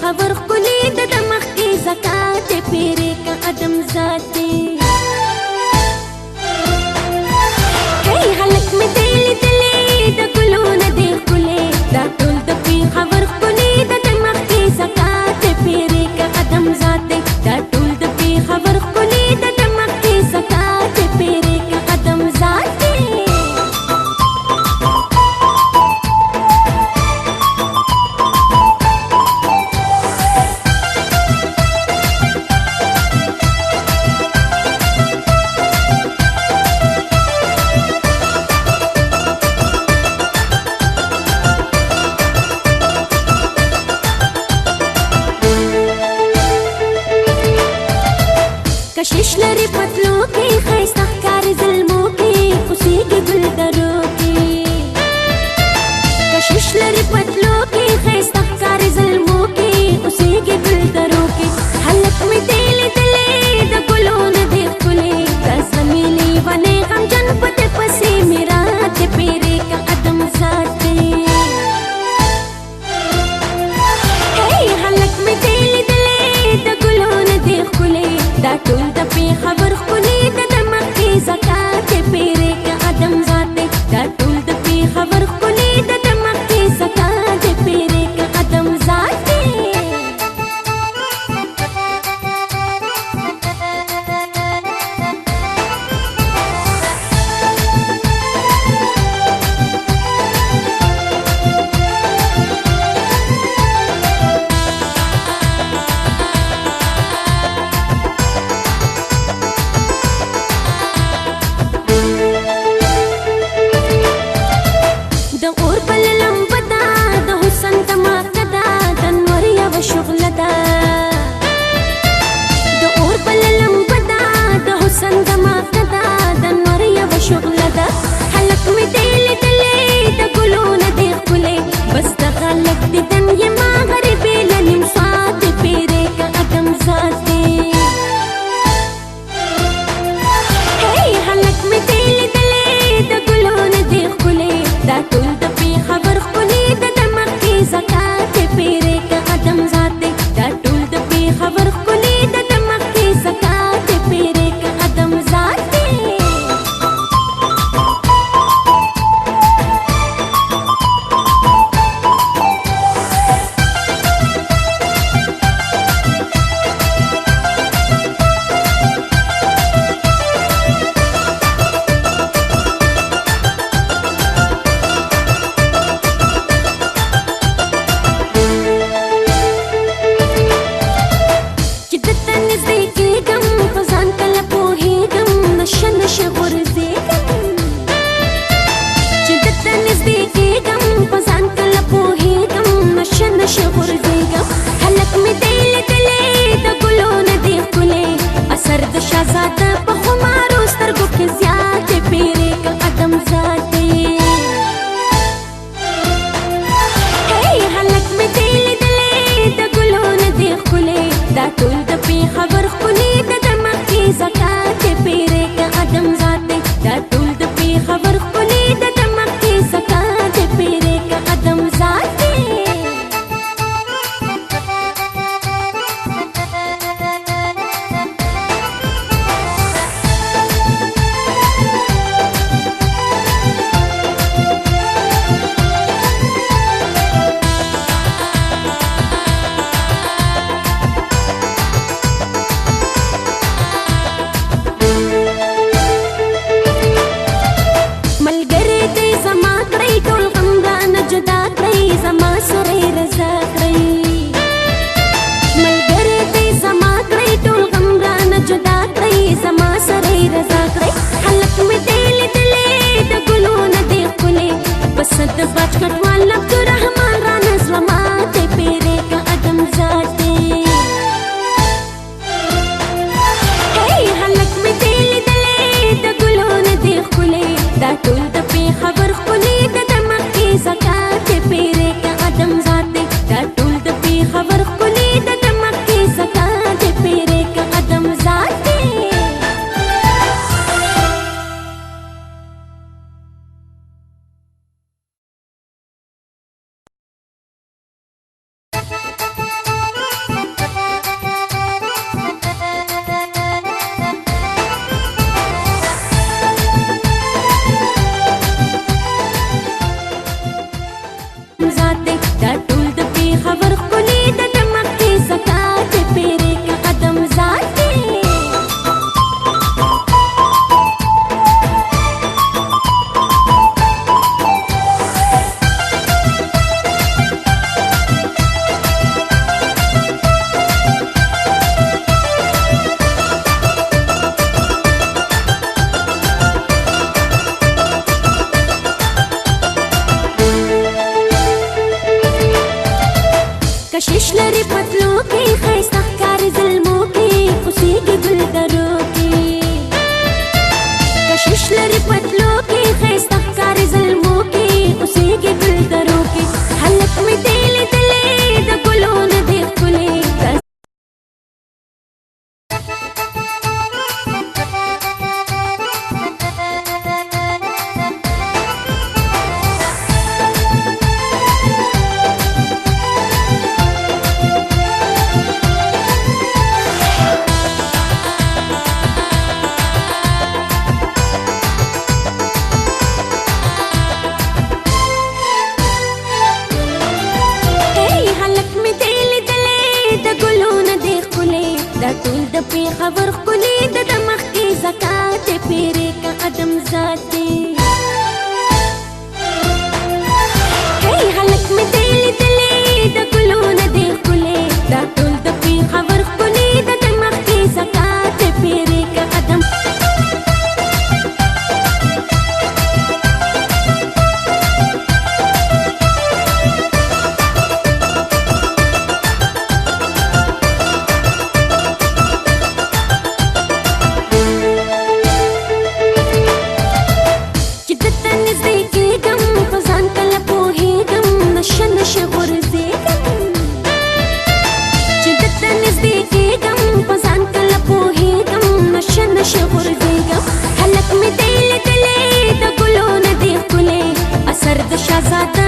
خبر خلی د دمخ کی زکات پیری کا ادم ذاتی کای حلق می دل دلی د ګلونه دی خلی دا ټول د پی خبر خلی د دمخ کی زکات پیری کا ادم ذاتی دا ټول د پی خبر خلی د دمخ کی زکات پیری کا ادم ذاتی कशिश लरी पतलों की खैस्ता कार ज़ुल्मों की खुशी की गुलदरों की कशिश लरी पतलों की खैस्ता कार ज़ुल्मों की खुशी की गुलदरों की हलक में दिल दिले द गुलों ने देख खुले कसमीली बने हम जन पते पसी मेरा ते पेरे का कदम जाते हलक में दिल दिले द गुलों ने देख खुले दा टोल د پی خبر خلی د دمخ کی زکات پیری کا ادم ذاته دا ټول د پی خبر خلی د دمخ کی زکات پیری کا ادم ذاته د اور بل لمبدا د حسن دماغدا د نور یو شغل دا د اور بل لمبدا د حسن دماغدا د نور یو شغل دا حلق می دل دلې د ګلونه دی خلې بس د خلق د دم یما غریب لنیم سات پیری کا ادم ذاتی حلق می دل دلې د ګلونه دی خلې دا ټول د پی خبر خلی د دمخ کی زکات پیری کا ادم ذاته دا ټول د پی خبر خلی د دمخ کی زکات پیری کا ادم ذاته حلق می دل دلې د ګلونه دی خلې اثر د شهزاده په خمارو سترګو کې زیات پیری کا ادم ذاته حلق می دل دلې د ګلونه دی خلې دا ټول د پی خبر خلی د دمخ کی زکات پیری کا ادم ذاته دا ټول د پی خبر خلی د دمخ کی زکات پیری کا ادم ذاته زما سره رضا کړی ملګری دې زما کړی ټول غم رانه جدا کړی زما سره رضا کړی حلق می دل دلې د ګلونه دی خلې بس د بچ کټوال عبدالرحمن رانه زما ته پیری کا ادم ذاته حلق می دل دلې د ګلونه دی خلې دا ټول د پی خبر خلی د دمخ کی زکات پیری کا ادم ذاته دا ټول د پی خبر خلی د دمخ کی زکات پیری کا ادم ذاته کشش لري پتلو کې ښایسته ښکاري زلمو کې اوسېږي ګل درو کې کشش لري پتلو کې ښایسته ښکاري زلمو کې اوسېږي ګل درو کې هلک مې دې لیدلې د ګلو نه دې ښکلې دا ټول د پیښور ښکلي د مخ کې زکات پیرې کا ادم ذاتې هی هلک مې دې لیدلې د ګلو نه دې ښکلې دا ټول د پیښور ښکلي د مخ کې زکات پیرې کا ادم هلک مې دې لیدلې د ګلو نه دې ښکلې اثر د شهزاده